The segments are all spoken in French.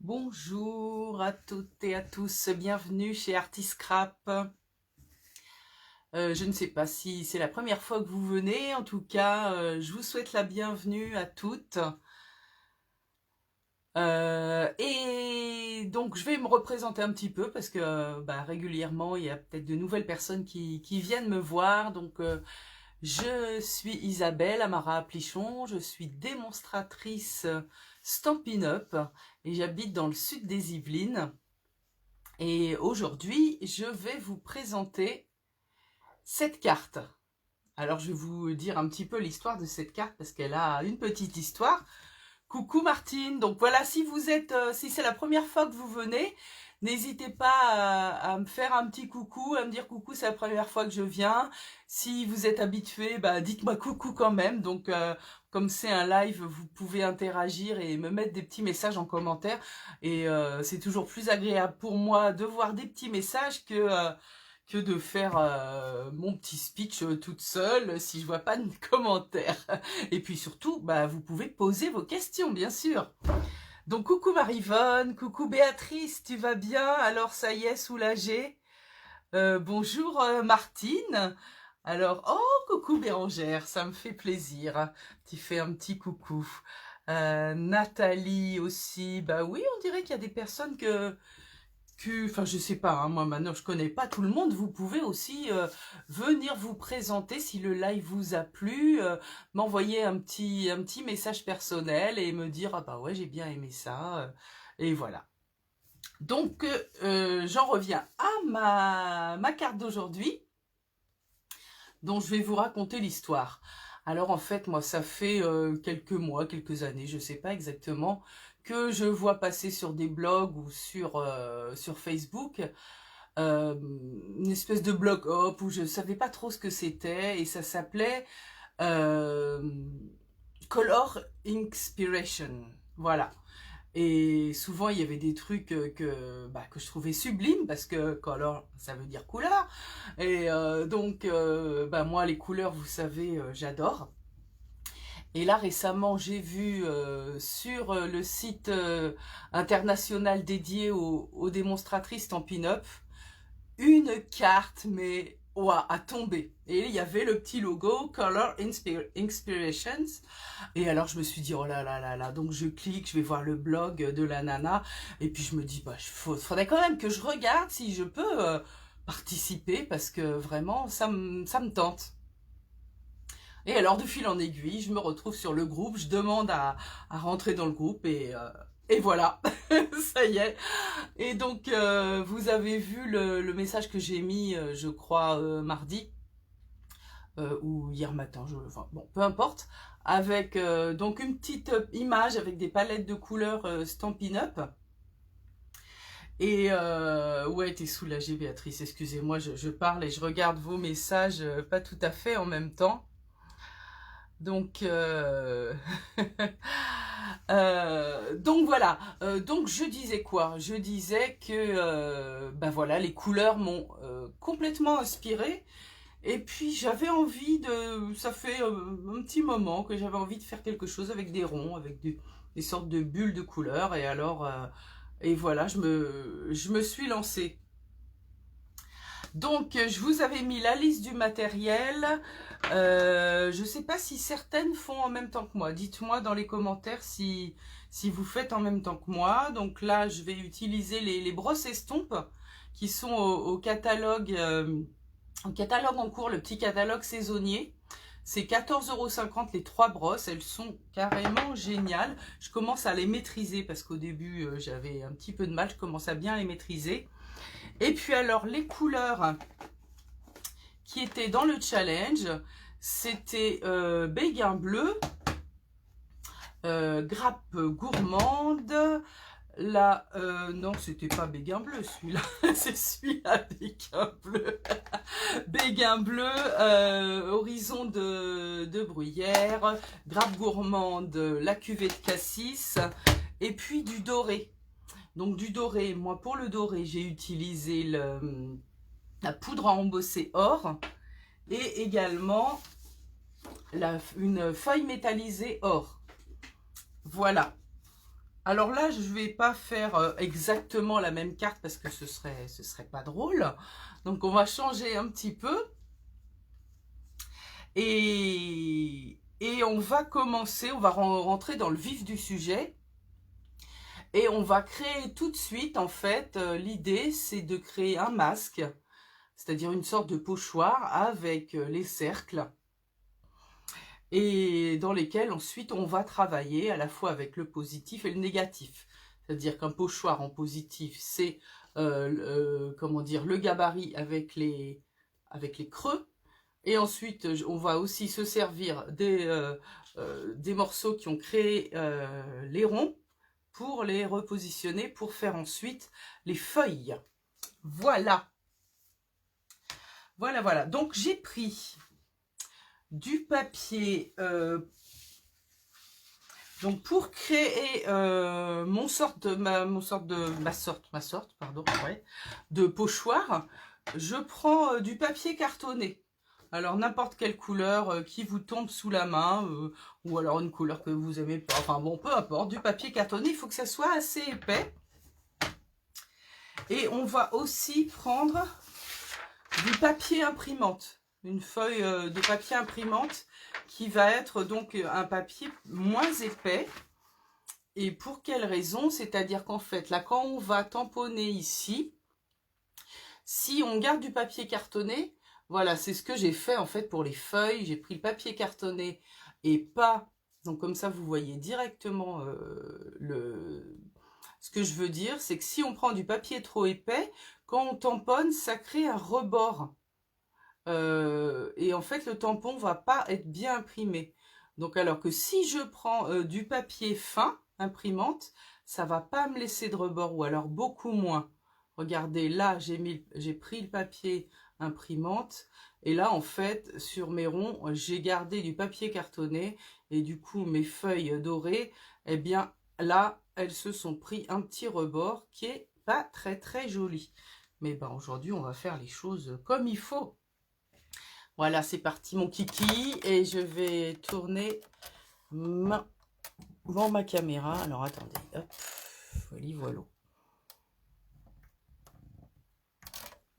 Bonjour à toutes et à tous, bienvenue chez Artiscrap. Je ne sais pas si c'est la première fois que vous venez, en tout cas, je vous souhaite la bienvenue à toutes. Et donc je vais me représenter un petit peu parce que régulièrement il y a peut-être de nouvelles personnes qui viennent me voir. Donc je suis Isabelle Amara Plichon, je suis démonstratrice Stampin' Up et j'habite dans le sud des Yvelines. Et aujourd'hui, je vais vous présenter cette carte. Alors, je vais vous dire un petit peu l'histoire de cette carte parce qu'elle a une petite histoire. Coucou Martine. Donc voilà, si c'est la première fois que vous venez, n'hésitez pas à me faire un petit coucou, à me dire coucou, c'est la première fois que je viens. Si vous êtes habitué, dites-moi coucou quand même. Donc comme c'est un live, vous pouvez interagir et me mettre des petits messages en commentaire. Et c'est toujours plus agréable pour moi de voir des petits messages que de faire mon petit speech toute seule si je vois pas de commentaires. Et puis surtout, vous pouvez poser vos questions, bien sûr. Donc coucou Marivonne, coucou Béatrice, tu vas bien? Alors ça y est, soulagée. Bonjour Martine. Alors, oh coucou Bérangère, ça me fait plaisir. Tu fais un petit coucou. Nathalie aussi, bah oui, on dirait qu'il y a des personnes enfin je sais pas, hein, moi maintenant je connais pas tout le monde. Vous pouvez aussi venir vous présenter si le live vous a plu, m'envoyer un petit message personnel et me dire ah bah ouais j'ai bien aimé ça, et voilà. Donc j'en reviens à ma carte d'aujourd'hui, dont je vais vous raconter l'histoire. Alors en fait moi ça fait quelques mois, quelques années, je sais pas exactement, que je vois passer sur des blogs ou sur Facebook une espèce de blog hop où je savais pas trop ce que c'était et ça s'appelait euh, Color Inspiration. Voilà. Et souvent il y avait des trucs que je trouvais sublimes parce que color ça veut dire couleur. Et moi les couleurs vous savez j'adore. Et là récemment j'ai vu sur le site international dédié aux démonstratrices Stampin' Up une carte, mais ouah, à tomber. Et il y avait le petit logo Color Inspirations. Et alors je me suis dit, oh là là là là, donc je clique, je vais voir le blog de la nana. Et puis je me dis, faudrait quand même que je regarde si je peux participer, parce que vraiment, ça me tente. Et alors de fil en aiguille, je me retrouve sur le groupe, je demande à rentrer dans le groupe et voilà, ça y est. Et donc, vous avez vu le message que j'ai mis, je crois, mardi, ou hier matin, enfin, bon, peu importe, avec donc une petite image avec des palettes de couleurs Stampin' Up. Et ouais, t'es soulagée, Béatrice, excusez-moi, je parle et je regarde vos messages pas tout à fait en même temps. Donc, donc voilà. Donc je disais quoi? Je disais que voilà, les couleurs m'ont complètement inspirée. Et puis j'avais envie de, ça fait un petit moment que j'avais envie de faire quelque chose avec des ronds, avec des sortes de bulles de couleurs. Et alors, et voilà, je me suis lancée. Donc, je vous avais mis la liste du matériel. Je ne sais pas si certaines font en même temps que moi. Dites-moi dans les commentaires si vous faites en même temps que moi. Donc là, je vais utiliser les brosses estompes qui sont au catalogue, en cours, le petit catalogue saisonnier. C'est 14,50 € les 3 brosses. Elles sont carrément géniales. Je commence à les maîtriser parce qu'au début, j'avais un petit peu de mal. Je commence à bien les maîtriser. Et puis alors, les couleurs qui étaient dans le challenge, c'était béguin bleu, grappe gourmande, là, non, c'était pas béguin bleu celui-là, c'est celui-là, béguin bleu, béguin bleu, horizon de bruyère, grappe gourmande, la cuvée de cassis, et puis du doré. Donc du doré, moi pour le doré, j'ai utilisé la poudre à embosser or et également une feuille métallisée or. Voilà. Alors là, je ne vais pas faire exactement la même carte parce que ce serait pas drôle. Donc, on va changer un petit peu. Et on va commencer, on va rentrer dans le vif du sujet. Et on va créer tout de suite, en fait, l'idée, c'est de créer un masque, c'est-à-dire une sorte de pochoir avec les cercles. Et dans lesquels ensuite on va travailler à la fois avec le positif et le négatif. C'est-à-dire qu'un pochoir en positif, c'est comment dire, le gabarit avec les creux. Et ensuite, on va aussi se servir des morceaux qui ont créé les ronds pour les repositionner, pour faire ensuite les feuilles. Voilà. Voilà, voilà. Donc, j'ai pris du papier. Donc, pour créer ma sorte de pochoir, je prends du papier cartonné. Alors, n'importe quelle couleur qui vous tombe sous la main, ou alors une couleur que vous aimez pas. Enfin bon, peu importe, du papier cartonné, il faut que ça soit assez épais. Et on va aussi prendre du papier imprimante, une feuille de papier imprimante qui va être donc un papier moins épais. Et pour quelle raison? C'est-à-dire qu'en fait, là, quand on va tamponner ici, si on garde du papier cartonné, voilà, c'est ce que j'ai fait en fait pour les feuilles. J'ai pris le papier cartonné et pas... Donc comme ça, vous voyez directement ce que je veux dire. C'est que si on prend du papier trop épais, quand on tamponne, ça crée un rebord. Et en fait, le tampon va pas être bien imprimé. Donc alors que si je prends du papier fin, imprimante, ça va pas me laisser de rebord, ou alors beaucoup moins. Regardez, là, j'ai pris le papier imprimante, et là, en fait, sur mes ronds, j'ai gardé du papier cartonné, et du coup, mes feuilles dorées, eh bien, là, elles se sont pris un petit rebord qui est pas très, très joli. Mais ben, aujourd'hui, on va faire les choses comme il faut. Voilà, c'est parti, mon kiki, et je vais tourner ma caméra. Alors, attendez, hop, voilà.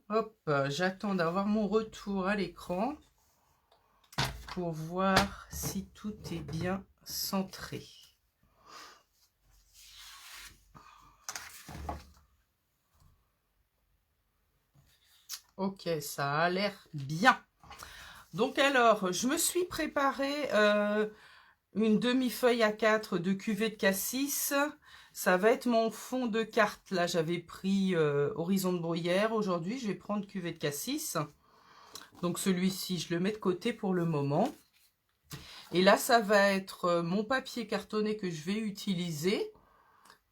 Hop, j'attends d'avoir mon retour à l'écran pour voir si tout est bien centré. Ok, ça a l'air bien. Donc alors, je me suis préparé une demi-feuille A4 de cuvée de cassis. Ça va être mon fond de carte. Là, j'avais pris Horizon de Bruyère. Aujourd'hui, je vais prendre cuvée de cassis. Donc celui-ci, je le mets de côté pour le moment. Et là, ça va être mon papier cartonné que je vais utiliser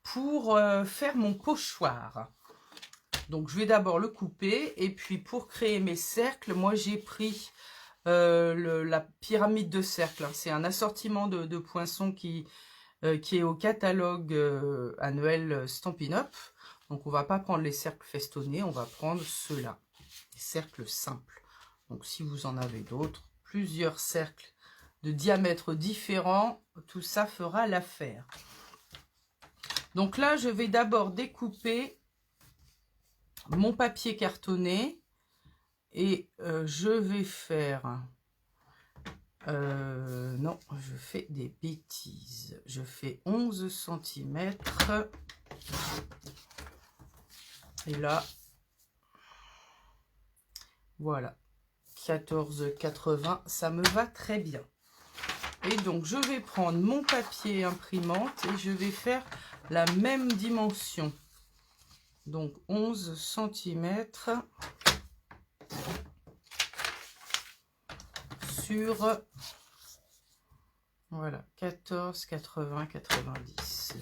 pour faire mon pochoir. Donc, je vais d'abord le couper. Et puis, pour créer mes cercles, moi, j'ai pris la pyramide de cercles. C'est un assortiment de poinçons qui est au catalogue annuel Stampin' Up. Donc, on va pas prendre les cercles festonnés, on va prendre ceux-là, les cercles simples. Donc, si vous en avez d'autres, plusieurs cercles de diamètres différents, tout ça fera l'affaire. Donc là, je vais d'abord découper mon papier cartonné et je vais faire... non, je fais des bêtises. Je fais 11 cm. Et là, voilà, 14,80, ça me va très bien. Et donc, je vais prendre mon papier imprimante et je vais faire la même dimension. Donc, 11 cm sur, voilà, 14, 80, 90.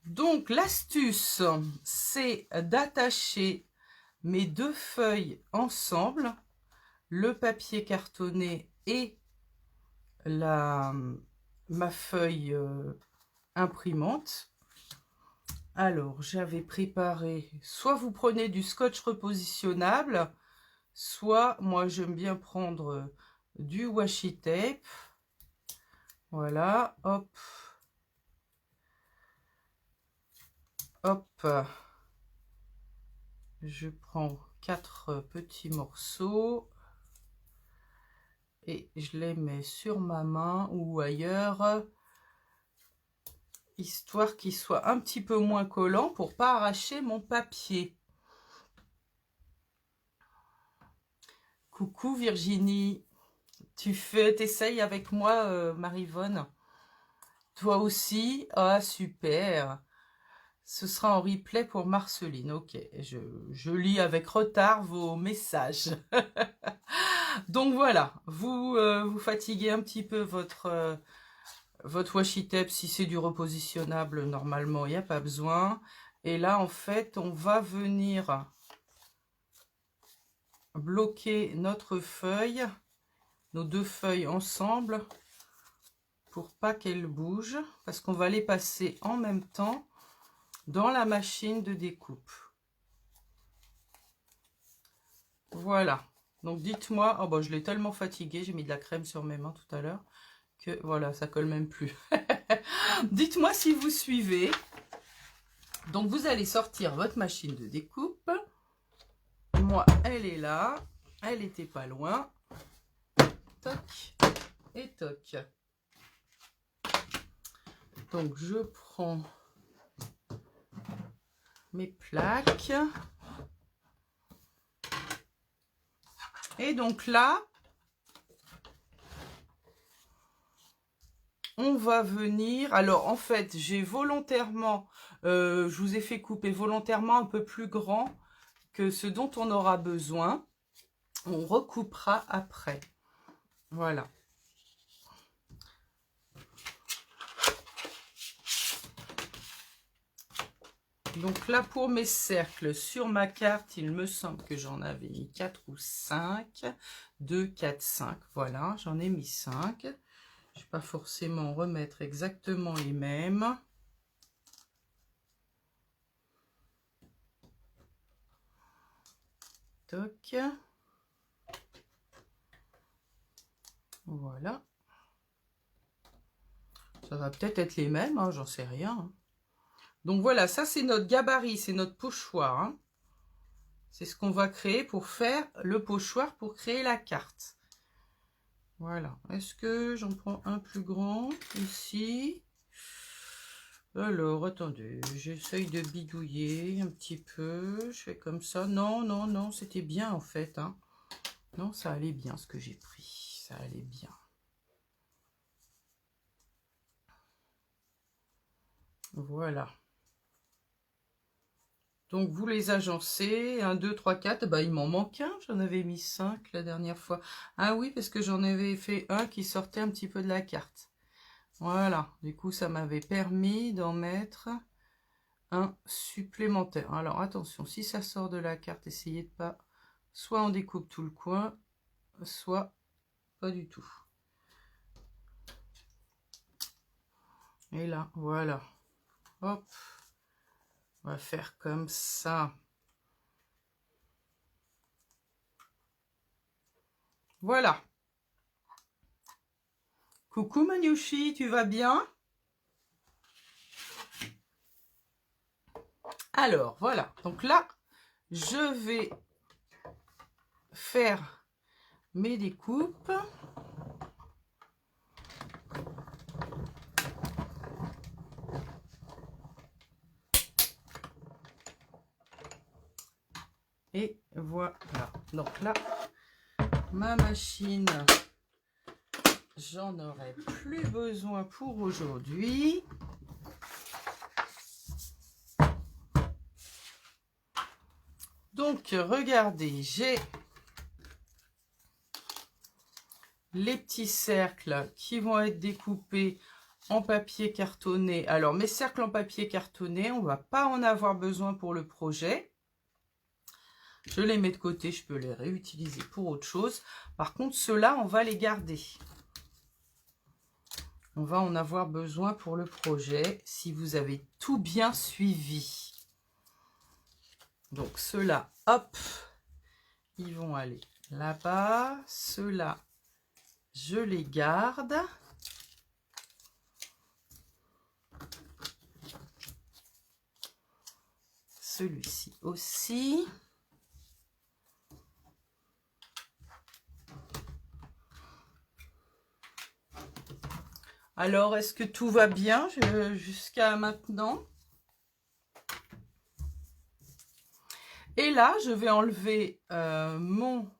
Donc, l'astuce, c'est d'attacher mes deux feuilles ensemble, le papier cartonné et ma feuille imprimante. Alors, j'avais préparé, soit vous prenez du scotch repositionnable, soit moi j'aime bien prendre du washi tape. Voilà, hop. Hop. Je prends 4 petits morceaux et je les mets sur ma main ou ailleurs, histoire qu'il soit un petit peu moins collant pour pas arracher mon papier. Coucou Virginie, t'essayes avec moi, Marivonne? Toi aussi? Ah super. Ce sera en replay pour Marceline. Ok, je lis avec retard vos messages. Donc voilà, vous fatiguez un petit peu votre washi tape. Si c'est du repositionnable, normalement, il n'y a pas besoin. Et là, en fait, on va venir bloquer notre feuille, nos 2 feuilles ensemble, pour pas qu'elles bougent, parce qu'on va les passer en même temps dans la machine de découpe. Voilà. Donc dites-moi, oh bon, je l'ai tellement fatigué, j'ai mis de la crème sur mes mains tout à l'heure, que voilà, ça colle même plus. Dites-moi si vous suivez. Donc vous allez sortir votre machine de découpe. Moi, elle est là. Elle était pas loin. Toc et toc. Donc je prends mes plaques. Et donc là, on va venir... Alors en fait, j'ai volontairement, je vous ai fait couper volontairement un peu plus grand que ce dont on aura besoin. On recoupera après. Voilà. Donc là, pour mes cercles, sur ma carte, il me semble que j'en avais mis 4 ou 5. 2, 4, 5. Voilà, j'en ai mis 5. Je ne vais pas forcément remettre exactement les mêmes. Toc. Voilà. Ça va peut-être être les mêmes, hein, j'en sais rien. Hein. Donc voilà, ça c'est notre gabarit, c'est notre pochoir. Hein. C'est ce qu'on va créer pour faire le pochoir pour créer la carte. Voilà. Est-ce que j'en prends un plus grand ici? Alors, attendez, j'essaye de bidouiller un petit peu. Je fais comme ça. Non, non, non, c'était bien en fait. Hein. Non, ça allait bien ce que j'ai pris. Ça allait bien. Voilà. Donc, vous les agencez. 1, 2, 3, 4. Bah, il m'en manque un. J'en avais mis 5 la dernière fois. Ah oui, parce que j'en avais fait un qui sortait un petit peu de la carte. Voilà. Du coup, ça m'avait permis d'en mettre un supplémentaire. Alors, attention. Si ça sort de la carte, essayez de pas... Soit on découpe tout le coin, soit pas du tout. Et là, voilà. Hop. On va faire comme ça. Voilà. Coucou Maniouchi, tu vas bien? Alors, voilà. Donc là, je vais faire mes découpes. Et voilà. Donc là, ma machine, j'en aurai plus besoin pour aujourd'hui. Donc, regardez, j'ai les petits cercles qui vont être découpés en papier cartonné. Alors, mes cercles en papier cartonné, on ne va pas en avoir besoin pour le projet. Je les mets de côté, je peux les réutiliser pour autre chose. Par contre, ceux-là, on va les garder. On va en avoir besoin pour le projet, si vous avez tout bien suivi. Donc, ceux-là, hop, ils vont aller là-bas. Ceux-là, je les garde. Celui-ci aussi. Alors, est-ce que tout va bien jusqu'à maintenant? Et là, je vais enlever mon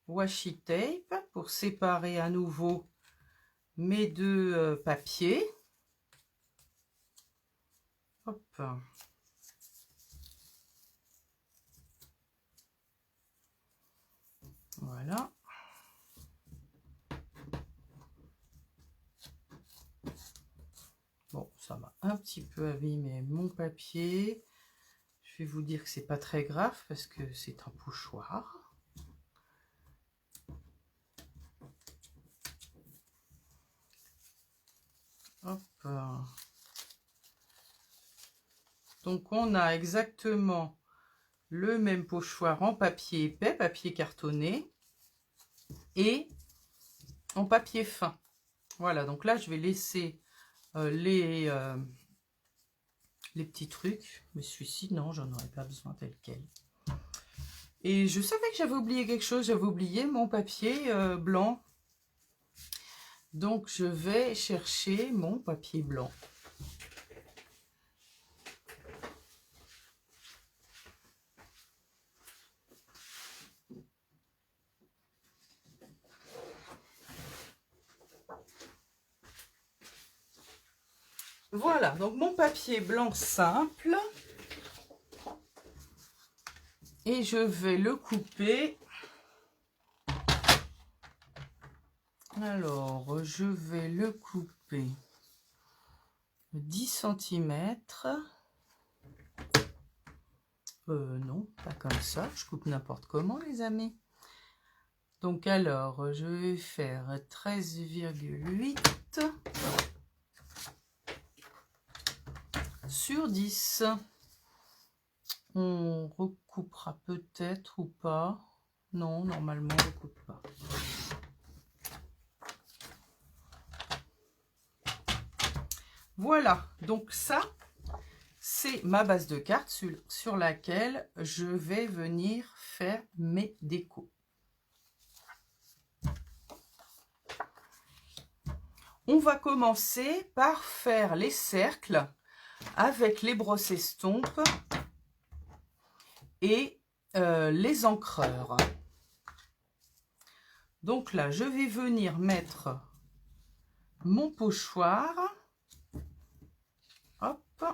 washi tape pour séparer à nouveau mes deux papiers. Hop. Voilà. Bon, ça m'a un petit peu abîmé mon papier. Je vais vous dire que c'est pas très grave parce que c'est un pochoir. Hop. Donc on a exactement le même pochoir en papier épais, papier cartonné, et en papier fin. Voilà, donc là je vais laisser les petits trucs, mais celui-ci non, j'en aurais pas besoin tel quel. Et je savais que j'avais oublié quelque chose, j'avais oublié mon papier blanc. Donc je vais chercher mon papier blanc. Voilà, donc mon papier blanc simple. Et je vais le couper. Alors, je vais le couper 10 cm. Non, pas comme ça. Je coupe n'importe comment, les amis. Donc, alors, je vais faire 13,8 sur 10. On recoupera peut-être ou pas. Non, normalement, on ne coupe pas. Voilà, donc ça, c'est ma base de cartes sur laquelle je vais venir faire mes décos. On va commencer par faire les cercles avec les brosses estompes et les encreurs. Donc là, je vais venir mettre mon pochoir. Hop.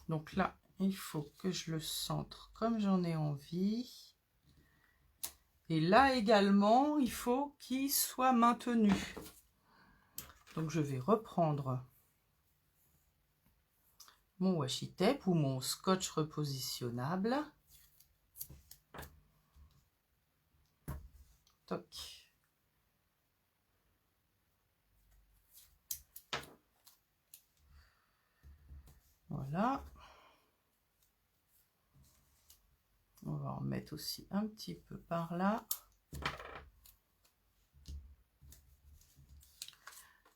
Donc là, il faut que je le centre comme j'en ai envie. Et là également, il faut qu'il soit maintenu. Donc je vais reprendre mon washi tape ou mon scotch repositionnable. Toc. Voilà. On va en mettre aussi un petit peu par là.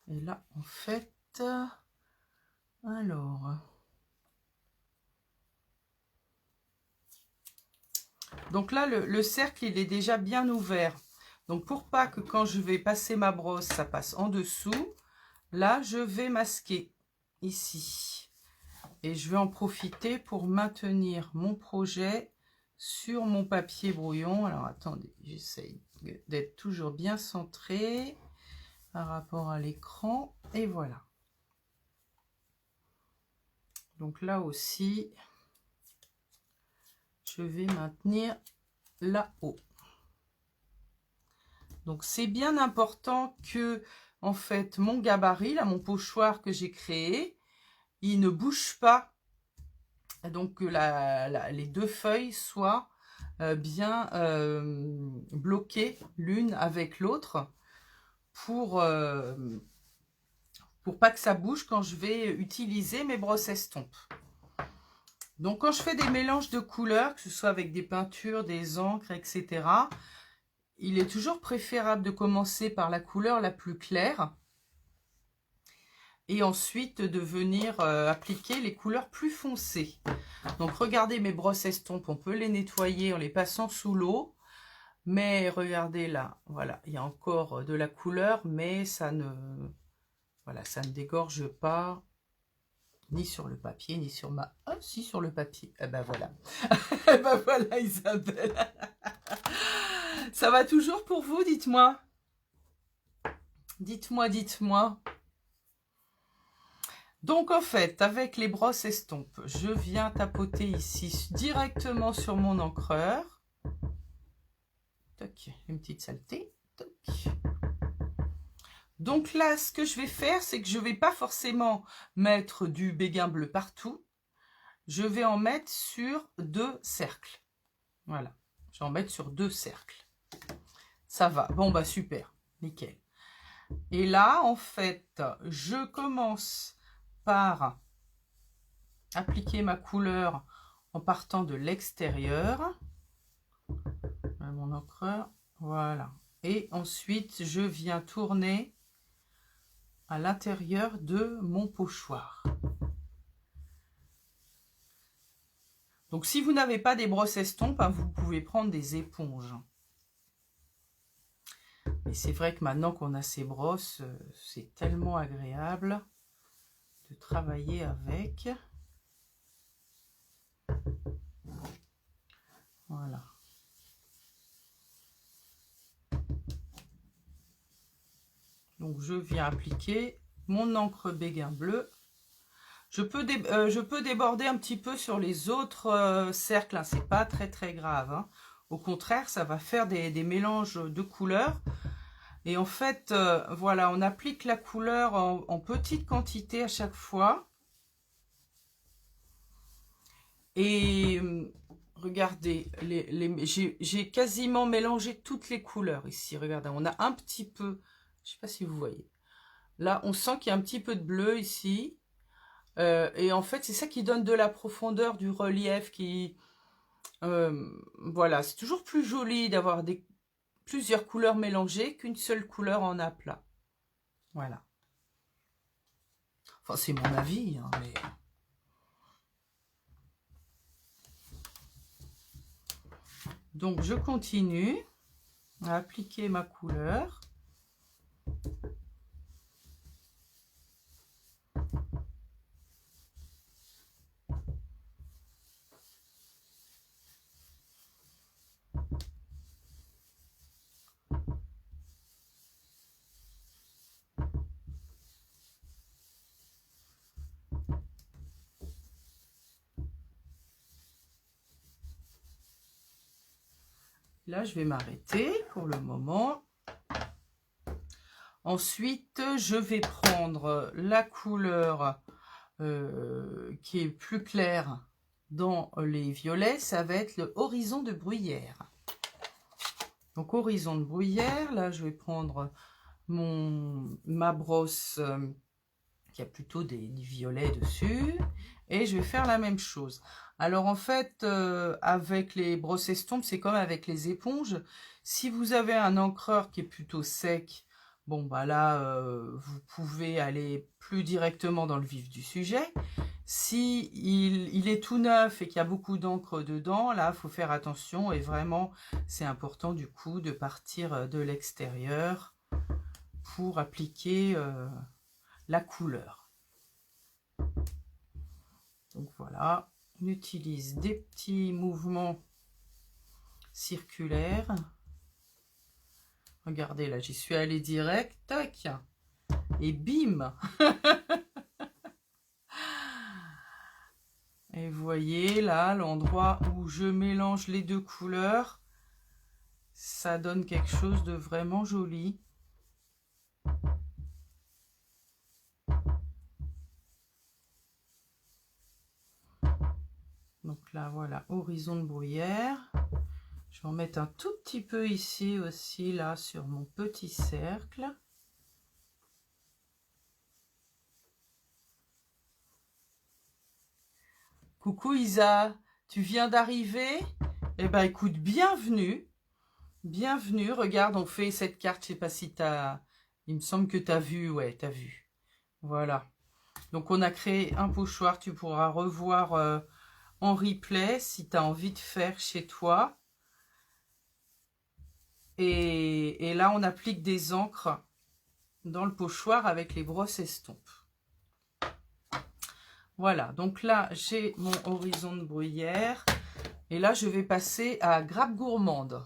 Et là, en fait, alors... Donc là, le cercle, il est déjà bien ouvert. Donc, pour pas que quand je vais passer ma brosse, ça passe en dessous, là, je vais masquer ici. Et je vais en profiter pour maintenir mon projet sur mon papier brouillon. Alors, attendez, j'essaye d'être toujours bien centré par rapport à l'écran. Et voilà. Donc là aussi, je vais maintenir là-haut. Donc c'est bien important que, en fait, mon gabarit, là, mon pochoir que j'ai créé, il ne bouge pas. Donc que les deux feuilles soient bien bloquées l'une avec l'autre pour pas que ça bouge quand je vais utiliser mes brosses estompes. Donc quand je fais des mélanges de couleurs, que ce soit avec des peintures, des encres, etc., il est toujours préférable de commencer par la couleur la plus claire et ensuite de venir appliquer les couleurs plus foncées. Donc regardez mes brosses estompes, on peut les nettoyer en les passant sous l'eau, mais regardez là, voilà, il y a encore de la couleur, mais ça ne, voilà, ça ne dégorge pas ni sur le papier, ni sur ma... Ah si, sur le papier, eh ben voilà. Eh ben voilà Isabelle. Ça va toujours pour vous, dites-moi. Dites-moi, dites-moi. Donc en fait, avec les brosses estompes, je viens tapoter ici directement sur mon encreur. Toc, une petite saleté. Toc. Donc là, ce que je vais faire, c'est que je ne vais pas forcément mettre du béguin bleu partout. Je vais en mettre sur 2 cercles. Voilà, je vais en mettre sur 2 cercles. Ça va, bon bah super, nickel. Et là, en fait, je commence par appliquer ma couleur en partant de l'extérieur. Mon encreur, voilà. Et ensuite, je viens tourner à l'intérieur de mon pochoir. Donc, si vous n'avez pas des brosses estompes, hein, vous pouvez prendre des éponges. Et c'est vrai que maintenant qu'on a ces brosses, c'est tellement agréable de travailler avec. Voilà. Donc, je viens appliquer mon encre béguin bleu. Je peux déborder un petit peu sur les autres cercles, hein. C'est pas très grave, hein. Au contraire, ça va faire des mélanges de couleurs. Et en fait, voilà, on applique la couleur en petite quantité à chaque fois. Et regardez, j'ai quasiment mélangé toutes les couleurs ici. Regardez, on a un petit peu, je ne sais pas si vous voyez. Là, on sent qu'il y a un petit peu de bleu ici. Et en fait, c'est ça qui donne de la profondeur, du relief. Voilà, c'est toujours plus joli d'avoir plusieurs couleurs mélangées qu'une seule couleur en aplat. Voilà. Enfin, c'est mon avis, hein, mais... Donc, je continue à appliquer ma couleur. Là, je vais m'arrêter pour le moment. Ensuite, je vais prendre la couleur qui est plus claire dans les violets. Ça va être le horizon de bruyère. Donc, horizon de bruyère. Là, je vais prendre ma brosse qui a plutôt du violet dessus. Et je vais faire la même chose. Alors en fait, avec les brosses estompes, c'est comme avec les éponges. Si vous avez un encreur qui est plutôt sec, bon bah là, vous pouvez aller plus directement dans le vif du sujet. Si il est tout neuf et qu'il y a beaucoup d'encre dedans, là, il faut faire attention. Et vraiment, c'est important du coup de partir de l'extérieur pour appliquer la couleur. Donc voilà, on utilise des petits mouvements circulaires. Regardez, là, j'y suis allée direct, tac, et bim. Et vous voyez, là, l'endroit où je mélange les deux couleurs, ça donne quelque chose de vraiment joli. Donc là, voilà, horizon de bruyère. Je vais en mettre un tout petit peu ici aussi, là, sur mon petit cercle. Coucou Isa, tu viens d'arriver? Eh ben écoute, bienvenue. Bienvenue, regarde, on fait cette carte, je sais pas si tu as... Il me semble que tu as vu, ouais, tu as vu. Voilà. Donc on a créé un pochoir, tu pourras revoir en replay si tu as envie de faire chez toi. Et là, on applique des encres dans le pochoir avec les brosses estompes. Voilà, donc là, j'ai mon horizon de bruyère. Et là, je vais passer à grappe gourmande.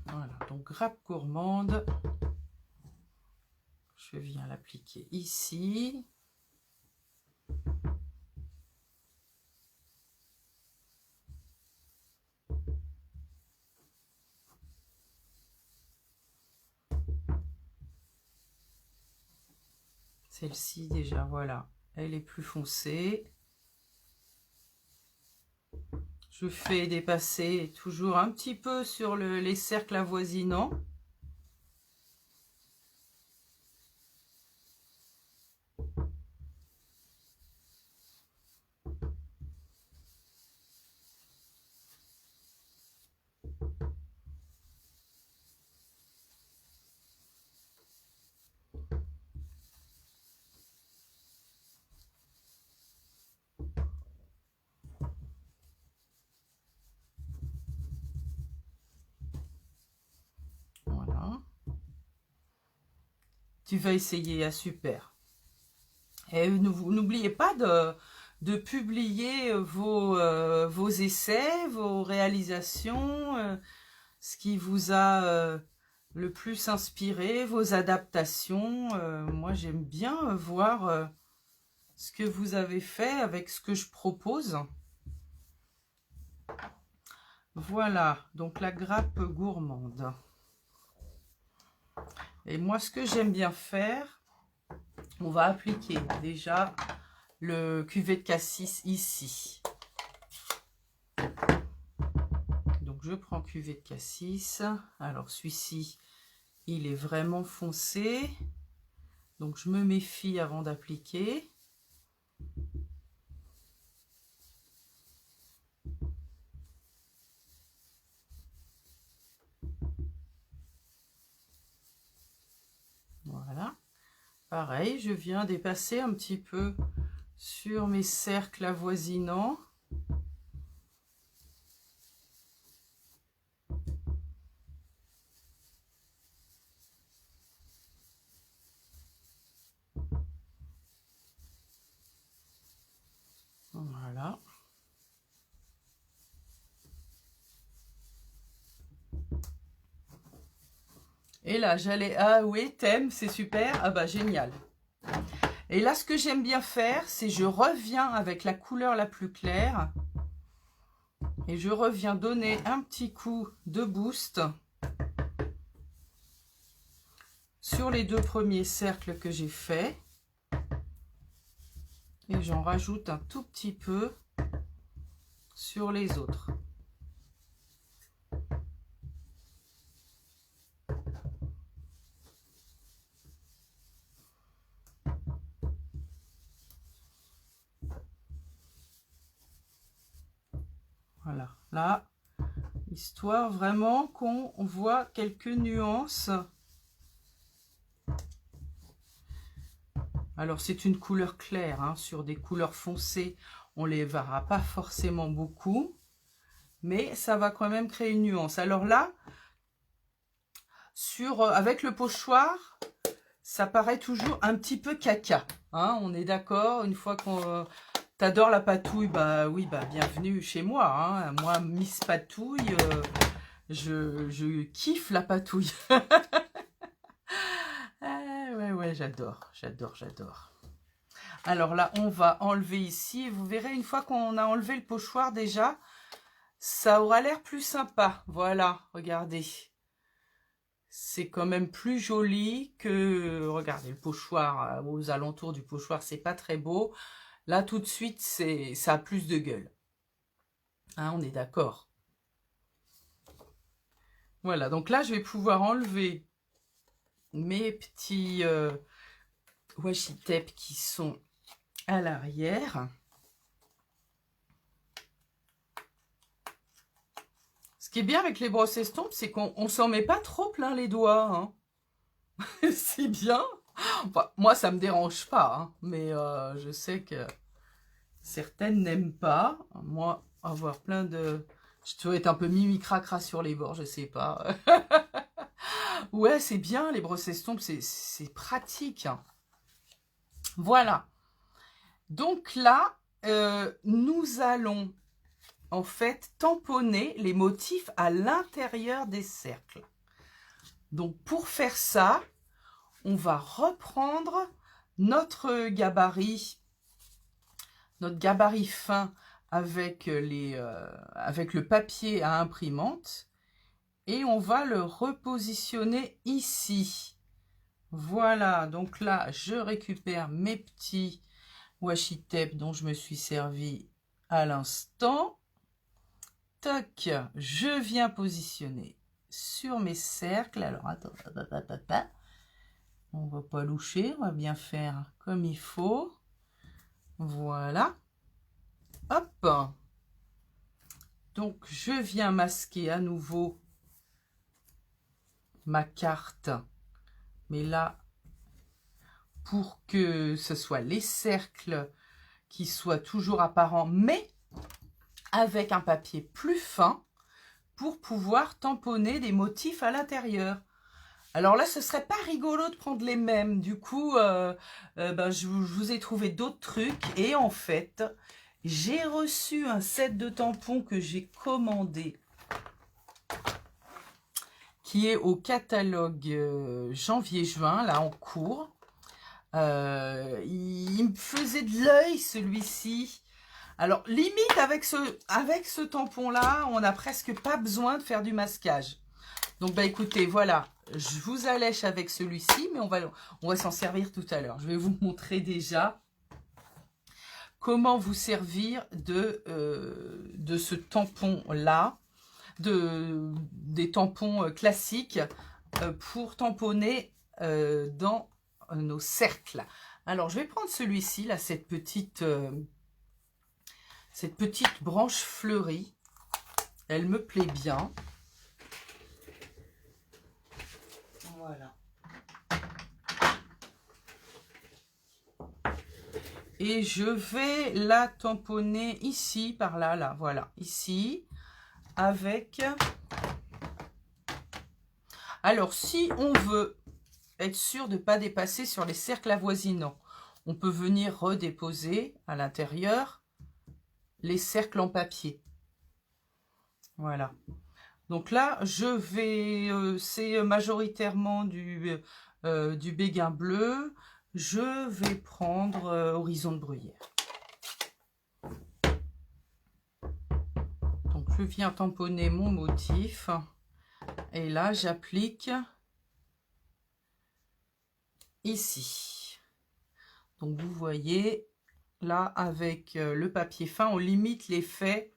Voilà, donc grappe gourmande. Je viens l'appliquer ici. Celle-ci déjà, voilà, elle est plus foncée. Je fais dépasser toujours un petit peu sur les cercles avoisinants. Voilà. Tu vas essayer, ah, super. Et n'oubliez pas de publier vos essais, vos réalisations, ce qui vous a le plus inspiré, vos adaptations. Moi, j'aime bien voir ce que vous avez fait avec ce que je propose. Voilà, donc la grappe gourmande. Et moi, ce que j'aime bien faire, on va appliquer déjà le cuvée de cassis ici. Donc, je prends cuvée de cassis. Alors, celui-ci, il est vraiment foncé. Donc, je me méfie avant d'appliquer. Voilà. Pareil, je viens dépasser un petit peu sur mes cercles avoisinants. Voilà. Et là, j'allais... Ah oui, thème, c'est super. Ah bah, génial. Et là, ce que j'aime bien faire, c'est je reviens avec la couleur la plus claire. Et je reviens donner un petit coup de boost sur les deux premiers cercles que j'ai faits. Et j'en rajoute un tout petit peu sur les autres. Voilà, là, histoire vraiment qu'on voit quelques nuances. Alors, c'est une couleur claire, hein. Sur des couleurs foncées, on ne les verra pas forcément beaucoup, mais ça va quand même créer une nuance. Alors là, avec le pochoir, ça paraît toujours un petit peu caca, hein, on est d'accord. Une fois qu'on t'adore la patouille, bah oui, bah bienvenue chez moi, hein. Moi, Miss Patouille, je kiffe la patouille. Ouais, j'adore. Alors là, on va enlever ici. Vous verrez, une fois qu'on a enlevé le pochoir déjà, ça aura l'air plus sympa. Voilà, regardez. C'est quand même plus joli que... Regardez, le pochoir, aux alentours du pochoir, c'est pas très beau. Là, tout de suite, ça a plus de gueule. Hein, on est d'accord. Voilà, donc là, je vais pouvoir enlever mes petits washi tape qui sont à l'arrière. Ce qui est bien avec les brosses estompes, c'est qu'on s'en met pas trop plein les doigts. Hein. C'est bien. Enfin, moi, ça me dérange pas. Hein, mais je sais que certaines n'aiment pas. Moi, avoir plein de... Je dois être un peu mimi-cracra sur les bords, je sais pas. Ouais, c'est bien, les brosses estompes, c'est pratique. Hein. Voilà. Donc là, nous allons en fait tamponner les motifs à l'intérieur des cercles. Donc pour faire ça, on va reprendre notre gabarit fin avec le papier à imprimante et on va le repositionner ici. Voilà, donc là, je récupère mes petits washi tape dont je me suis servi à l'instant. Toc, je viens positionner sur mes cercles. Alors, attends, on va pas loucher, on va bien faire comme il faut. Voilà. Hop. Donc, je viens masquer à nouveau ma carte. Mais là, pour que ce soit les cercles qui soient toujours apparents, mais avec un papier plus fin pour pouvoir tamponner des motifs à l'intérieur. Alors là, ce serait pas rigolo de prendre les mêmes. Du coup, je vous ai trouvé d'autres trucs. Et en fait, j'ai reçu un set de tampons que j'ai commandé, qui est au catalogue janvier-juin, là en cours. Il me faisait de l'œil celui-ci. Alors, limite avec ce tampon-là, on n'a presque pas besoin de faire du masquage. Donc, bah écoutez, voilà, je vous allèche avec celui-ci, mais on va s'en servir tout à l'heure. Je vais vous montrer déjà comment vous servir de ce tampon-là, des tampons classiques pour tamponner dans nos cercles. Alors, je vais prendre celui-ci, là, cette petite branche fleurie. Elle me plaît bien. Voilà. Et je vais la tamponner ici, par là, là, voilà, ici, avec... Alors, si on veut être sûr de ne pas dépasser sur les cercles avoisinants, on peut venir redéposer à l'intérieur les cercles en papier. Voilà. Donc là, je vais... c'est majoritairement du béguin bleu. Je vais prendre Horizon de Bruyère. Donc, je viens tamponner mon motif. Et là, j'applique ici. Donc, vous voyez, là, avec le papier fin, on limite l'effet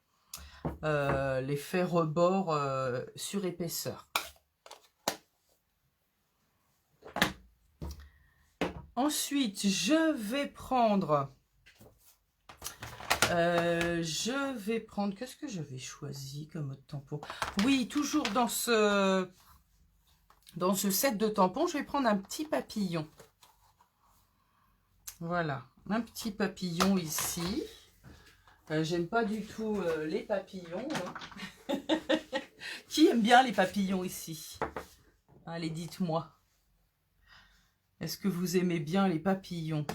rebord sur épaisseur. Ensuite, je vais prendre... qu'est-ce que j'avais choisi comme autre tampon? Oui, toujours dans ce set de tampons, je vais prendre un petit papillon. Voilà, un petit papillon ici. J'aime pas du tout les papillons. Hein. Qui aime bien les papillons ici? Allez, dites-moi. Est-ce que vous aimez bien les papillons?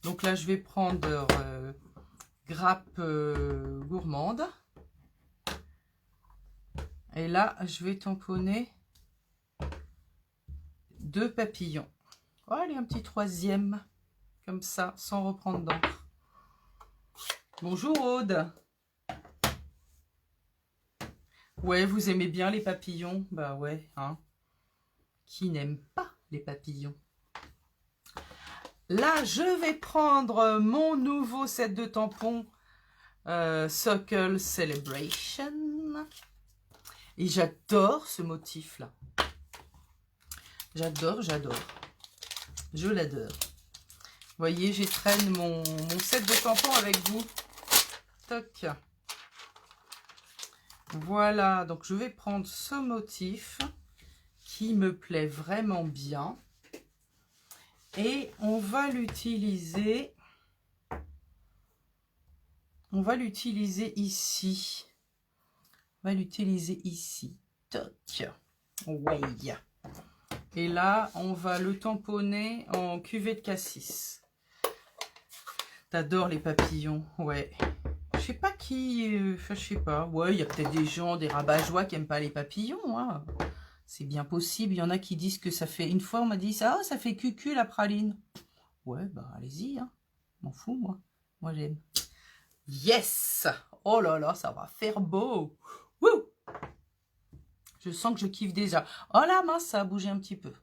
Donc là, je vais prendre grappe gourmande. Et là, je vais tamponner 2 papillons. Oh, allez, un petit troisième. Comme ça, sans reprendre d'encre. Bonjour Aude. Ouais, vous aimez bien les papillons? Bah ouais, hein. Qui n'aime pas les papillons? Là, je vais prendre mon nouveau set de tampons Circle Celebration. Et j'adore ce motif-là. J'adore, j'adore. Je l'adore. Vous voyez, j'étraîne mon set de tampons avec vous. Toc. Voilà, donc je vais prendre ce motif qui me plaît vraiment bien. Et on va l'utiliser. On va l'utiliser ici. On va l'utiliser ici. Toc. Ouais. Et là, on va le tamponner en cuvée de cassis. T'adores les papillons, ouais. Je sais pas qui, je sais pas. Ouais, il y a peut-être des gens, des rabat-joie qui aiment pas les papillons. Hein. C'est bien possible. Il y en a qui disent que ça fait... Une fois, on m'a dit ça, oh, ça fait cucu la praline. Ouais, bah allez-y. Hein. M'en fous, moi. Moi, j'aime. Yes! Oh là là, ça va faire beau. Wouh! Je sens que je kiffe déjà. Oh la mince, ça a bougé un petit peu.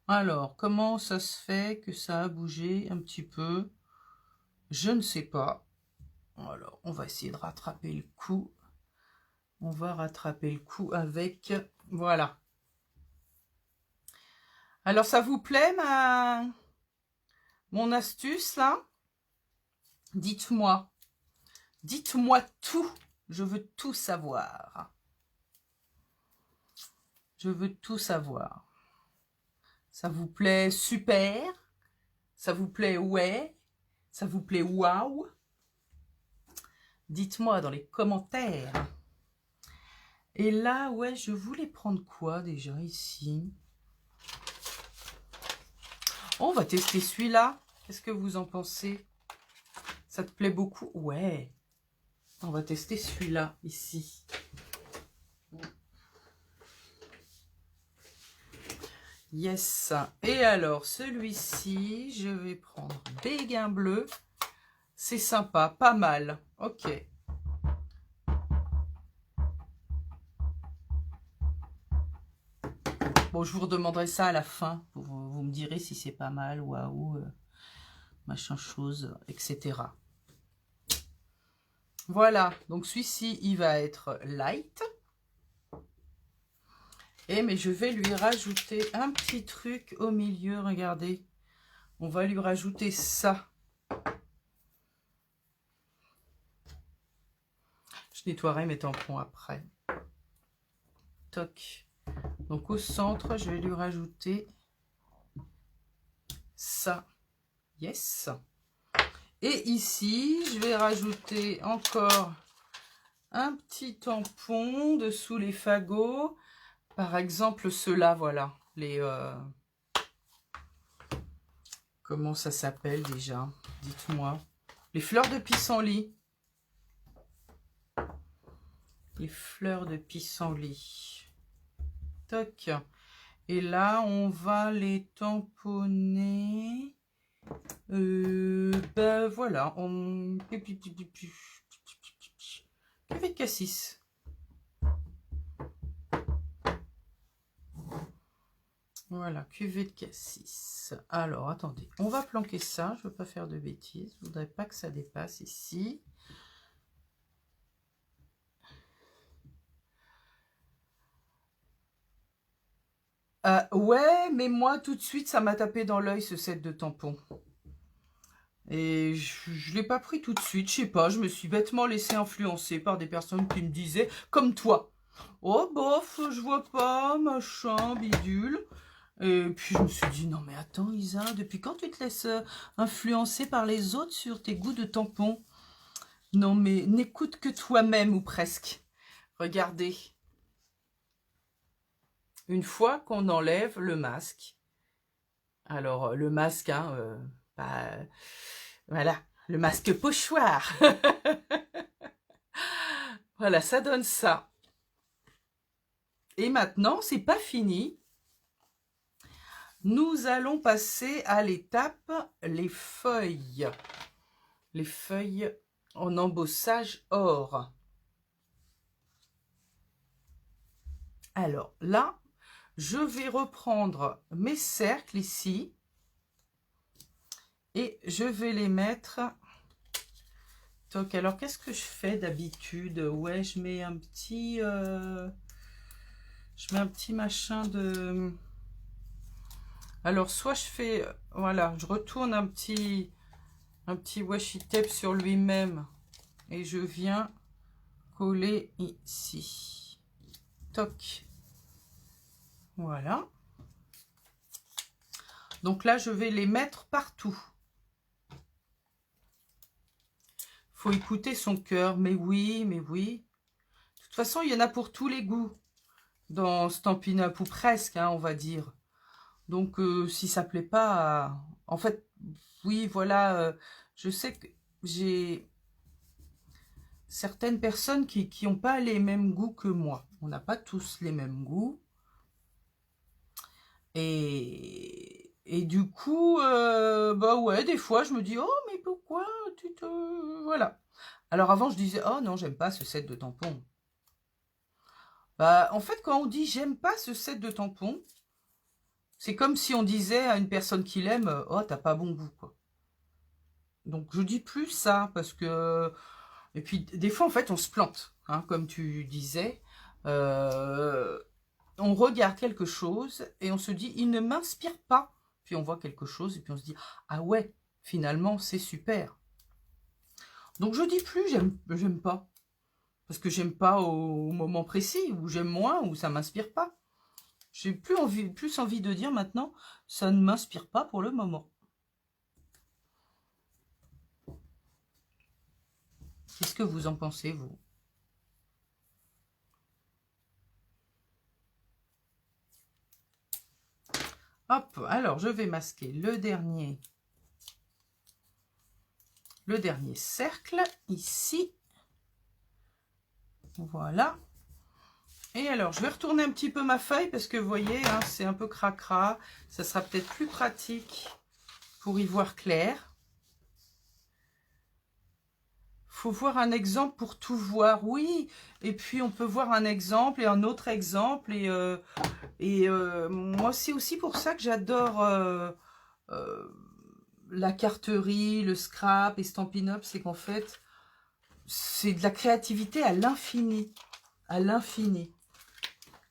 Alors, comment ça se fait que ça a bougé un petit peu? Je ne sais pas. Alors, on va essayer de rattraper le coup. On va rattraper le coup avec... Voilà. Alors, ça vous plaît, mon astuce, là? Dites-moi. Dites-moi tout. Je veux tout savoir. Je veux tout savoir. Ça vous plaît super? Ça vous plaît ouais? Ça vous plaît waouh? Dites-moi dans les commentaires. Et là, ouais, je voulais prendre quoi déjà ici? On va tester celui-là. Qu'est-ce que vous en pensez? Ça te plaît beaucoup? Ouais. On va tester celui-là ici. Yes. Et alors, celui-ci, je vais prendre Béguin bleu. C'est sympa, pas mal. Ok. Bon, je vous redemanderai ça à la fin. Vous me direz si c'est pas mal, waouh, machin chose, etc. Voilà. Donc, celui-ci, il va être light. Mais je vais lui rajouter un petit truc au milieu, regardez. On va lui rajouter ça. Je nettoierai mes tampons après. Toc. Donc au centre, je vais lui rajouter ça. Yes. Et ici, je vais rajouter encore un petit tampon dessous les fagots. Par exemple, ceux-là, voilà. Les... Comment ça s'appelle déjà? Dites-moi. Les fleurs de pissenlit. Les fleurs de pissenlit. Toc. Et là, on va les tamponner. Ben voilà. Cuvée de cassis. Voilà, cuvée de cassis. Alors, attendez. On va planquer ça. Je ne veux pas faire de bêtises. Je ne voudrais pas que ça dépasse ici. Ouais, mais moi, tout de suite, ça m'a tapé dans l'œil, ce set de tampons. Et je ne l'ai pas pris tout de suite, je sais pas, je me suis bêtement laissé influencer par des personnes qui me disaient, comme toi, oh bof, je vois pas, machin, bidule. Et puis je me suis dit, non mais attends Isa, depuis quand tu te laisses influencer par les autres sur tes goûts de tampons? Non mais n'écoute que toi-même ou presque. Regardez. Une fois qu'on enlève le masque, alors le masque, hein, bah, voilà, le masque pochoir. Voilà, ça donne ça. Et maintenant, c'est pas fini. Nous allons passer à l'étape les feuilles. Les feuilles en embossage or. Alors là, je vais reprendre mes cercles ici. Et je vais les mettre... Toc. Alors, qu'est-ce que je fais d'habitude? Ouais, je mets un petit... je mets un petit machin de... Alors, soit je fais... Voilà, je retourne un petit washi tape sur lui-même. Et je viens coller ici. Toc. Voilà. Donc là, je vais les mettre partout. Faut écouter son cœur. Mais oui, mais oui. De toute façon, il y en a pour tous les goûts dans Stampin' Up, ou presque, hein, on va dire. Donc, si ça plaît pas... En fait, oui, voilà, je sais que j'ai certaines personnes qui n'ont pas les mêmes goûts que moi. On n'a pas tous les mêmes goûts. Et du coup, bah ouais, des fois, je me dis, oh, mais pourquoi tu te... Voilà. Alors avant, je disais, oh non, j'aime pas ce set de tampons. Bah, en fait, quand on dit, j'aime pas ce set de tampons, c'est comme si on disait à une personne qui l'aime, oh, t'as pas bon goût, quoi. Donc, je dis plus ça, parce que... Et puis, des fois, en fait, on se plante, hein, comme tu disais. On regarde quelque chose et on se dit, il ne m'inspire pas. Puis on voit quelque chose et puis on se dit, ah ouais, finalement, c'est super. Donc, je dis plus, j'aime pas. Parce que j'aime pas au moment précis, ou j'aime moins, ou ça m'inspire pas. J'ai plus envie de dire maintenant, ça ne m'inspire pas pour le moment. Qu'est-ce que vous en pensez, vous? Hop, alors je vais masquer le dernier cercle, ici. Voilà. Et alors, je vais retourner un petit peu ma feuille, parce que vous voyez, hein, c'est un peu cracra. Ça sera peut-être plus pratique pour y voir clair. Faut voir un exemple pour tout voir, oui. Et puis, on peut voir un exemple et un autre exemple. Et moi, c'est aussi pour ça que j'adore la carterie, le scrap et Stampin' Up. C'est qu'en fait, c'est de la créativité à l'infini. À l'infini.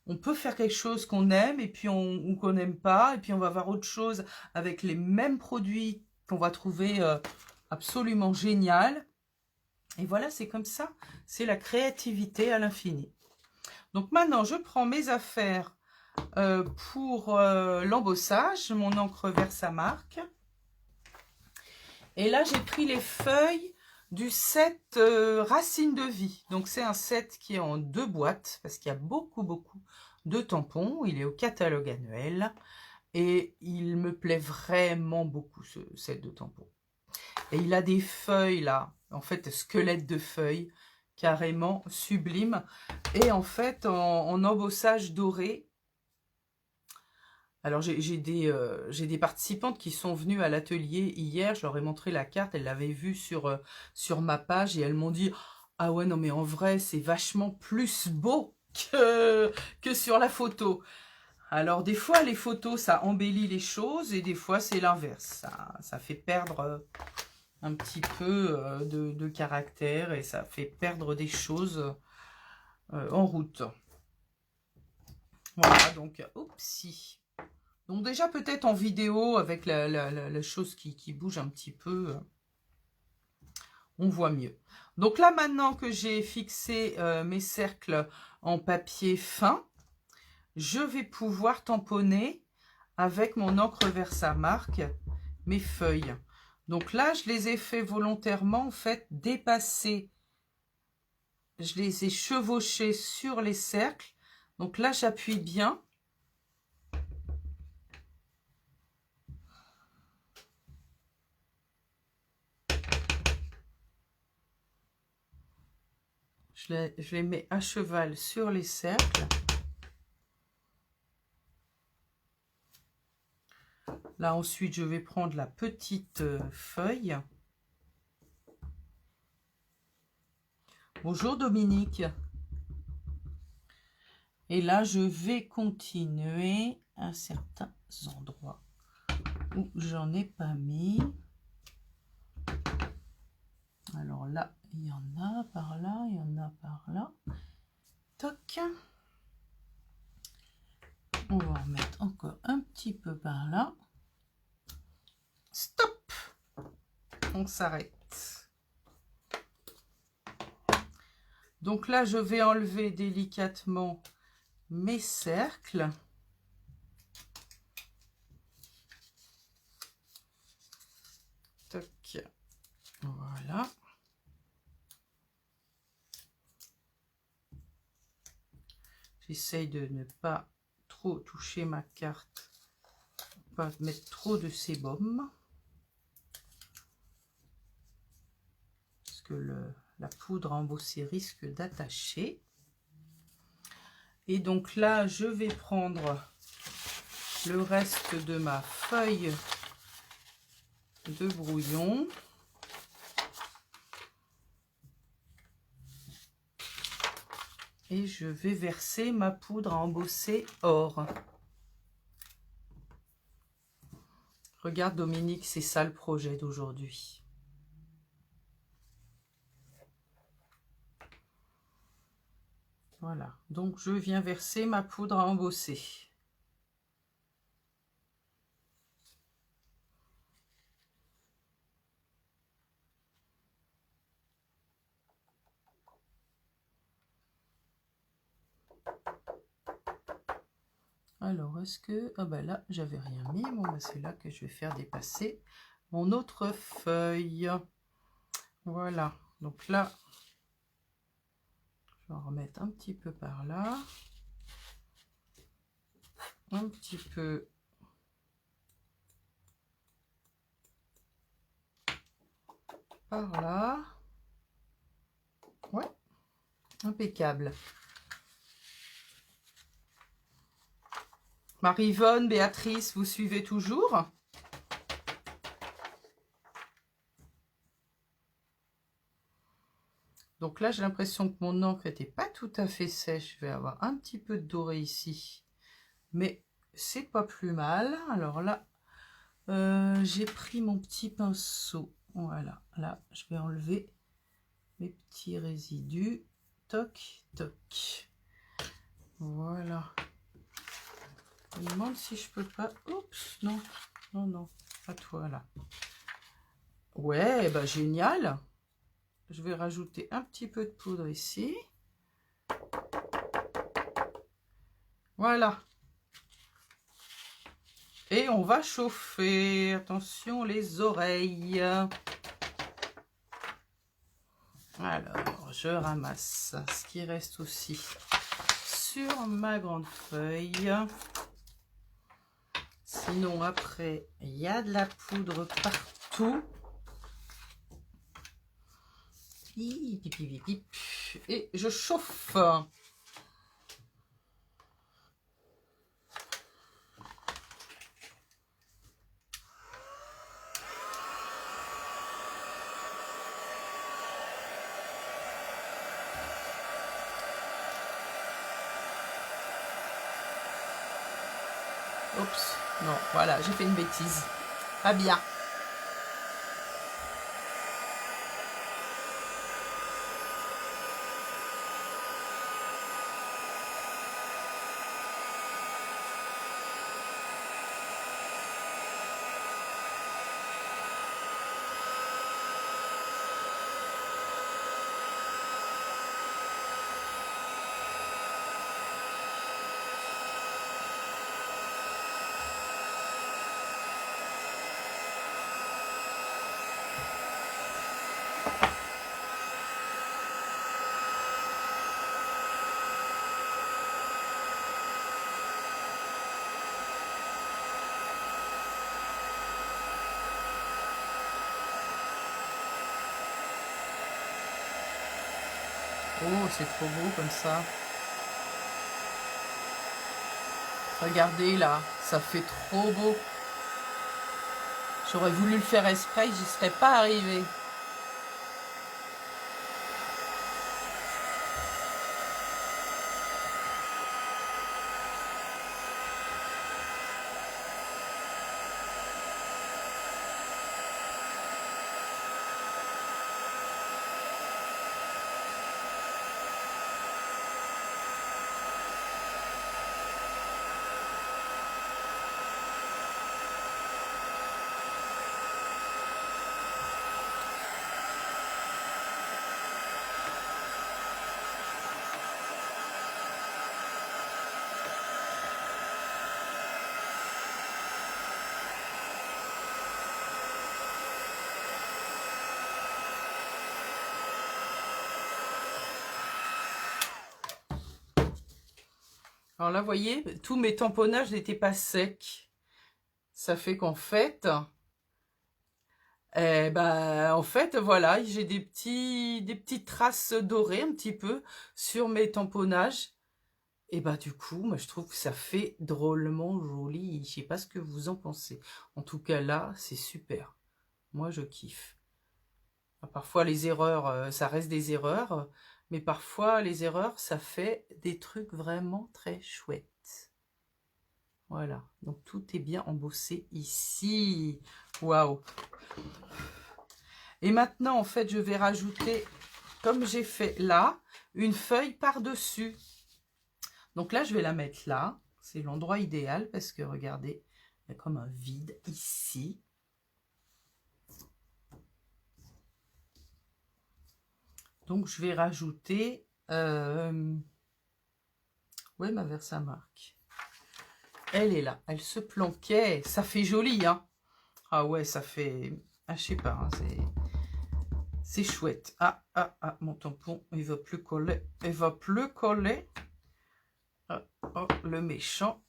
On peut faire quelque chose qu'on aime et puis ou qu'on n'aime pas. Et puis, on va voir autre chose avec les mêmes produits qu'on va trouver absolument génial. Et voilà, c'est comme ça. C'est la créativité à l'infini. Donc maintenant, je prends mes affaires pour l'embossage. Mon encre Versamark. Et là, j'ai pris les feuilles du set Racine de vie. Donc, c'est un set qui est en 2 boîtes parce qu'il y a beaucoup de tampons. Il est au catalogue annuel. Et il me plaît vraiment beaucoup, ce set de tampons. Et il a des feuilles là, en fait squelette de feuilles, carrément sublime. Et en fait en embossage doré. Alors j'ai des participantes qui sont venues à l'atelier hier, je leur ai montré la carte, elles l'avaient vue sur ma page et elles m'ont dit « Ah ouais non mais en vrai c'est vachement plus beau que sur la photo ». Alors, des fois, les photos, ça embellit les choses et des fois, c'est l'inverse. Ça fait perdre un petit peu de caractère et ça fait perdre des choses en route. Voilà, donc, oupsie. Donc, déjà, peut-être en vidéo, avec la chose qui bouge un petit peu, on voit mieux. Donc là, maintenant que j'ai fixé mes cercles en papier fin, je vais pouvoir tamponner avec mon encre Versamark mes feuilles. Donc là, je les ai fait volontairement, en fait, dépasser. Je les ai chevauchés sur les cercles. Donc là, j'appuie bien. Je les mets à cheval sur les cercles. Là, ensuite, je vais prendre la petite feuille. Bonjour Dominique. Et là, je vais continuer à certains endroits où j'en ai pas mis. Alors là, il y en a par là, il y en a par là. Toc. On va en mettre encore un petit peu par là. Stop. On s'arrête. Donc là, je vais enlever délicatement mes cercles. Toc. Voilà. J'essaye de ne pas trop toucher ma carte, pas mettre trop de sébum. Parce que la poudre embossée risque d'attacher. Et donc là, je vais prendre le reste de ma feuille de brouillon. Et je vais verser ma poudre à embosser or. Regarde Dominique, c'est ça le projet d'aujourd'hui. Voilà, donc je viens verser ma poudre à embosser. Alors, est-ce que... Ah ben là, j'avais rien mis. Bon, ben c'est là que je vais faire dépasser mon autre feuille. Voilà. Donc là, je vais en remettre un petit peu par là. Un petit peu par là. Ouais, impeccable. Marie-Yvonne, Béatrice, vous suivez toujours? Donc là, j'ai l'impression que mon encre n'était pas tout à fait sèche. Je vais avoir un petit peu de doré ici. Mais c'est pas plus mal. Alors là, j'ai pris mon petit pinceau. Voilà, là, je vais enlever mes petits résidus. Toc, toc. Voilà. Je me demande si je peux pas... Oups, non, non, non, pas toi là. Ouais, bah génial. Je vais rajouter un petit peu de poudre ici. Voilà. Et on va chauffer. Attention les oreilles. Alors, je ramasse ce qui reste aussi sur ma grande feuille. Sinon, après, il y a de la poudre partout. Et je chauffe. Oups, non, voilà, j'ai fait une bêtise. Pas bien. Oh, c'est trop beau comme ça. Regardez là, ça fait trop beau. J'aurais voulu le faire exprès, j'y serais pas arrivée. Alors là, vous voyez, tous mes tamponnages n'étaient pas secs. Ça fait qu'en fait, voilà, j'ai des petites traces dorées un petit peu sur mes tamponnages. Et bah du coup, moi je trouve que ça fait drôlement joli. Je sais pas ce que vous en pensez. En tout cas là, c'est super. Moi je kiffe. Parfois les erreurs, ça reste des erreurs. Mais parfois les erreurs, ça fait des trucs vraiment très chouettes. Voilà. Donc tout est bien embossé ici. Waouh. Et maintenant, en fait, je vais rajouter, comme j'ai fait là, une feuille par-dessus. Donc là, je vais la mettre là. C'est l'endroit idéal parce que, regardez, il y a comme un vide ici. Donc, je vais rajouter... Où est ma Versamark? Elle est là. Elle se planquait. Ça fait joli, hein? Ah ouais, ça fait... Ah, je sais pas, hein, c'est chouette. Ah, mon tampon, il va plus coller. Il va plus coller. Oh, le méchant.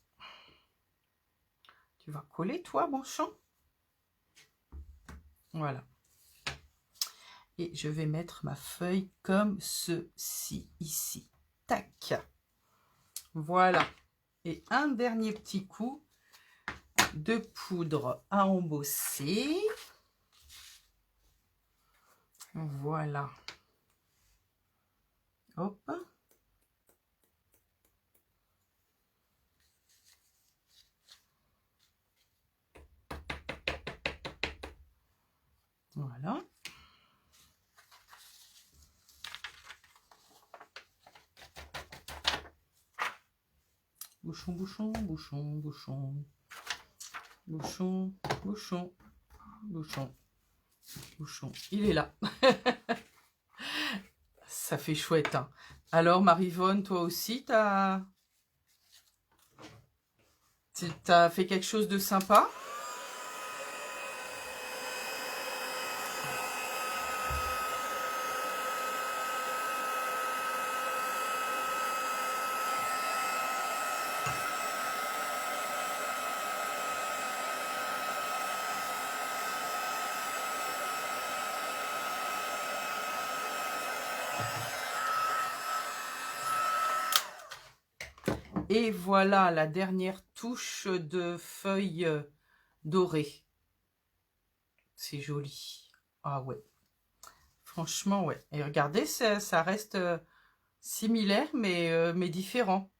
Tu vas coller, toi, mon champ? Voilà. Et je vais mettre ma feuille comme ceci, ici. Tac. Voilà. Et un dernier petit coup de poudre à embosser. Voilà. Hop. Voilà. Bouchon, bouchon, bouchon, bouchon. Bouchon, bouchon, bouchon, bouchon. Il est là. Ça fait chouette, hein. Alors, Maryvonne, toi aussi, t'as fait quelque chose de sympa? Et voilà la dernière touche de feuille dorée. C'est joli. Ah ouais. Franchement, ouais. Et regardez, ça reste similaire, mais différent.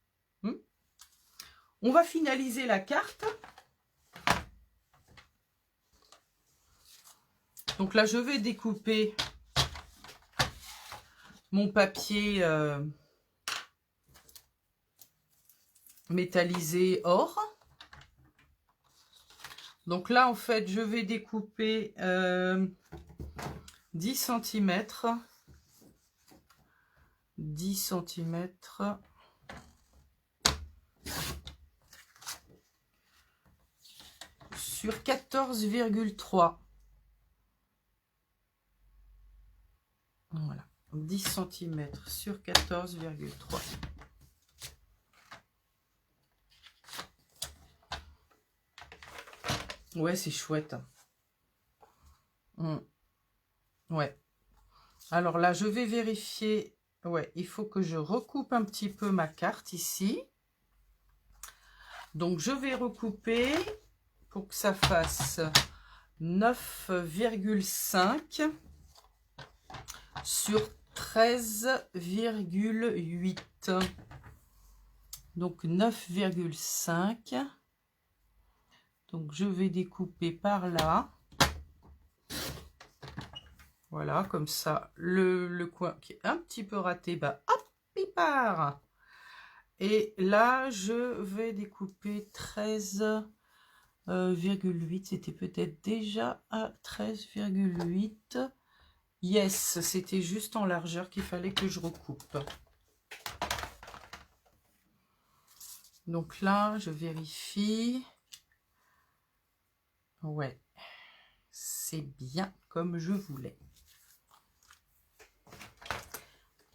On va finaliser la carte. Donc là, je vais découper mon papier métallisé or. Donc là, en fait, je vais découper 10 cm. 10 cm. Sur 14,3. Voilà. 10 cm sur 14,3. Ouais, c'est chouette. Ouais. Alors là, je vais vérifier. Ouais, il faut que je recoupe un petit peu ma carte ici. Donc, je vais recouper pour que ça fasse 9,5 sur 13,8. Donc, 9,5. Donc, je vais découper par là. Voilà, comme ça, le coin qui est un petit peu raté, bah hop, il part. Et là, je vais découper 13,8. C'était peut-être déjà à 13,8. Yes, c'était juste en largeur qu'il fallait que je recoupe. Donc là, je vérifie. Ouais, c'est bien comme je voulais.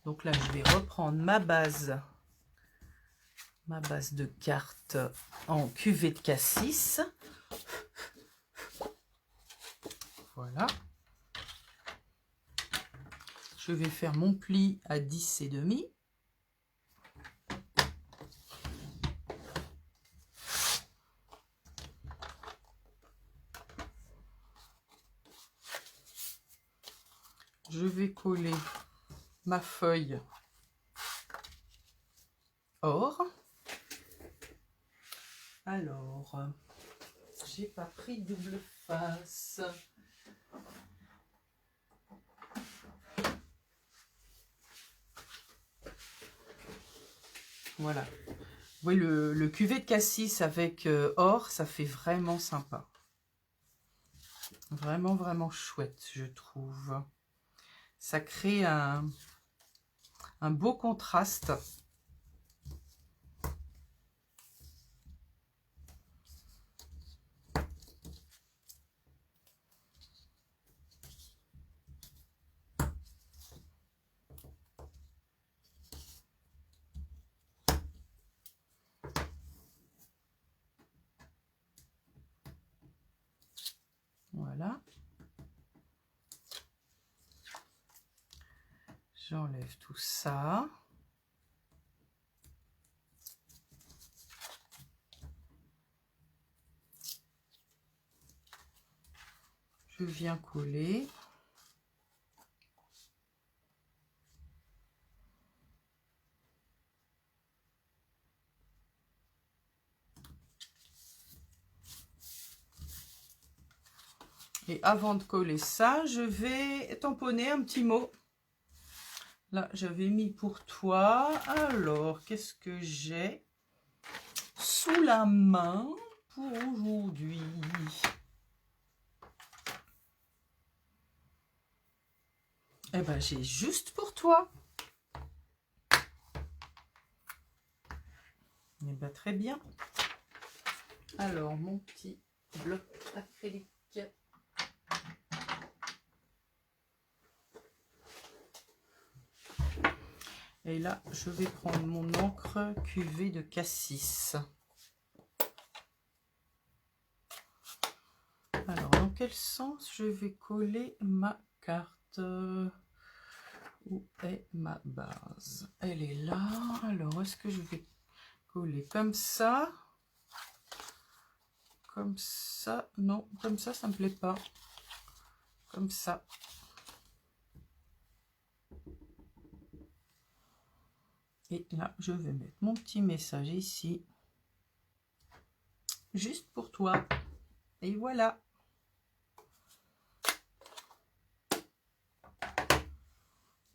Donc là, je vais reprendre ma base ma base de cartes en cuvée de cassis. Voilà. Je vais faire mon pli à 10,5. Je vais coller ma feuille or. Alors, j'ai pas pris double face. Voilà. Vous voyez, le cuvet de cassis avec or, ça fait vraiment sympa. Vraiment, vraiment chouette, je trouve. Ça crée un beau contraste. Voilà. J'enlève tout ça. Je viens coller. Et avant de coller ça, je vais tamponner un petit mot. Là, j'avais mis pour toi. Alors, qu'est-ce que j'ai sous la main pour aujourd'hui? Eh ben, j'ai juste pour toi. Eh ben, très bien. Alors, mon petit bloc acrylique. Et là, je vais prendre mon encre cuvée de cassis. Alors, dans quel sens je vais coller ma carte? Où est ma base? Elle est là. Alors, est-ce que je vais coller comme ça? Comme ça? Non, comme ça me plaît pas. Comme ça. Et là, je vais mettre mon petit message ici. Juste pour toi. Et voilà.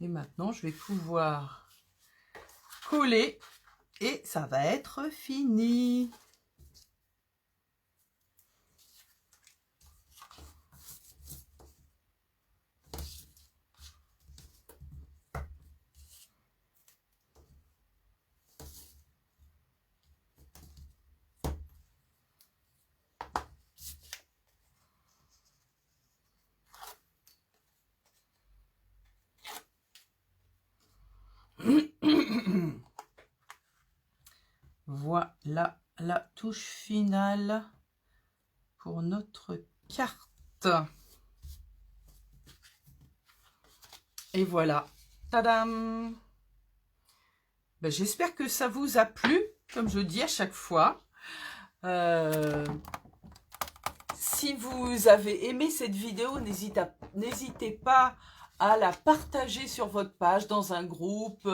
Et maintenant, je vais pouvoir coller. Et ça va être fini. Voilà la touche finale pour notre carte. Et voilà. Tadam! Ben, j'espère que ça vous a plu, comme je dis à chaque fois. Si vous avez aimé cette vidéo, n'hésitez pas à la partager sur votre page, dans un groupe,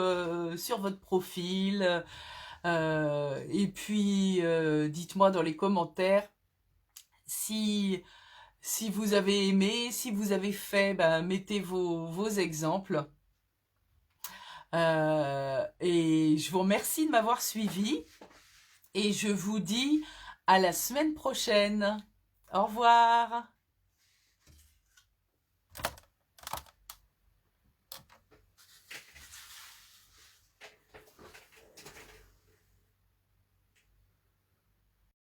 sur votre profil. Et puis, dites-moi dans les commentaires si vous avez aimé, si vous avez fait, ben, mettez vos exemples. Et je vous remercie de m'avoir suivi. Et je vous dis à la semaine prochaine. Au revoir.